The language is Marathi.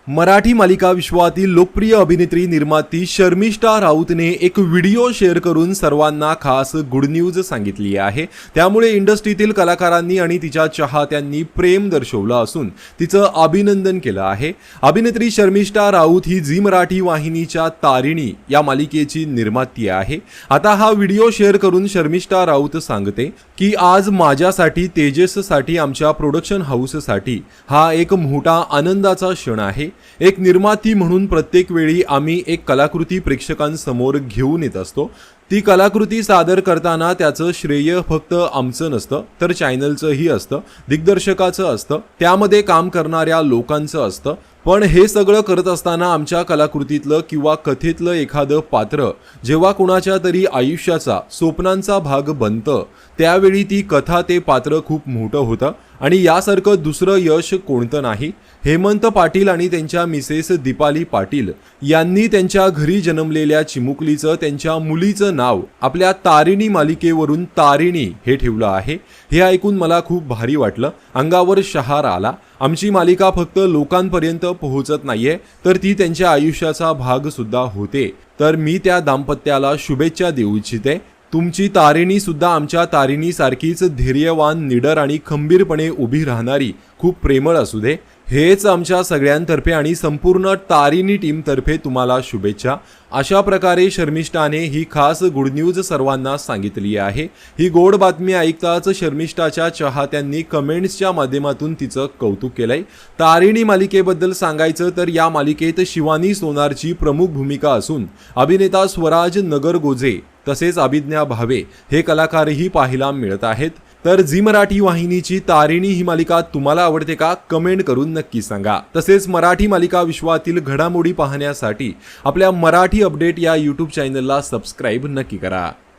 मराठी मालिका विश्वातील लोकप्रिय अभिनेत्री निर्माती शर्मिष्ठा राऊतने एक व्हिडिओ शेअर करून सर्वांना खास गुड न्यूज सांगितली आहे। त्यामुळे इंडस्ट्रीतील कलाकारांनी आणि तिच्या चाहत्यांनी प्रेम दर्शवलं असून तिचं अभिनंदन केलं आहे। अभिनेत्री शर्मिष्ठा राऊत ही झी मराठी वाहिनीच्या तारिणी या मालिकेची निर्माती आहे। आता हा व्हिडिओ शेअर करून शर्मिष्ठा राऊत सांगते की आज माझ्यासाठी तेजससाठी आमच्या प्रोडक्शन हाऊससाठी हा एक मोठा आनंदाचा क्षण आहे। एक निर्माती म्हणून प्रत्येक वेळी आम्ही एक कलाकृती प्रेक्षकांसमोर घेऊन येत असतो। ती कलाकृती सादर करताना त्याचं श्रेय फक्त आमचं नसतं तर चॅनलचंही असतं, दिग्दर्शकाचं असतं, त्यामध्ये काम करणाऱ्या लोकांचं असतं। पण हे सगळं करत असताना आमच्या कलाकृतीतलं किंवा कथेतलं एखादं पात्र जेव्हा कुणाच्या तरी आयुष्याचा स्वप्नांचा भाग बनतं त्यावेळी ती कथा ते पात्र खूप मोठं होतं आणि यासारखं दुसरं यश कोणतं नाही। हेमंत पाटील आणि त्यांच्या मिसेस दीपाली पाटील यांनी त्यांच्या घरी जन्मलेल्या चिमुकलीचं त्यांच्या मुलीचं नाव आपल्या तारिणी मालिकेवरून तारिणी हे ठेवलं आहे। हे ऐकून मला खूप भारी वाटलं, अंगावर शहार आला। आमची मालिका फक्त लोकांपर्यंत पोहोचत नाहीये तर ती त्यांच्या आयुष्याचा भाग सुद्धा होते। तर मी त्या दाम्पत्याला शुभेच्छा देऊ इच्छिते। तुमची तारिणी सुद्धा आमच्या तारिणी सारखीच धैर्यवान, निडर आणि खंबीरपणे उभी राहणारी खूप प्रेमळ असू दे। हेच आमच्या सगळ्यांतर्फे आणि संपूर्ण तारिणी टीमतर्फे तुम्हाला शुभेच्छा। अशा प्रकारे शर्मिष्ठाने ही खास गुड न्यूज सर्वांना सांगितली आहे। ही गोड बातमी ऐकताच शर्मिष्ठाच्या चाहत्यांनी कमेंट्सच्या माध्यमातून तिचं कौतुक केलंय। तारिणी मालिकेबद्दल सांगायचं तर या मालिकेत शिवानी सोनारची प्रमुख भूमिका असून अभिनेता स्वराज नगरगोजे तसेच अभिज्ञा भावे हे कलाकारही पाहायला मिळत आहेत। तर झी मराठी वाहिनीची तारिणी ही मालिका तुम्हाला आवडते का? कमेंट करून नक्की सांगा। तसेच मराठी मालिका विश्वातील घडामोडी पाहण्यासाठी आपल्या मराठी अपडेट या YouTube चॅनलला सबस्क्राइब नक्की करा।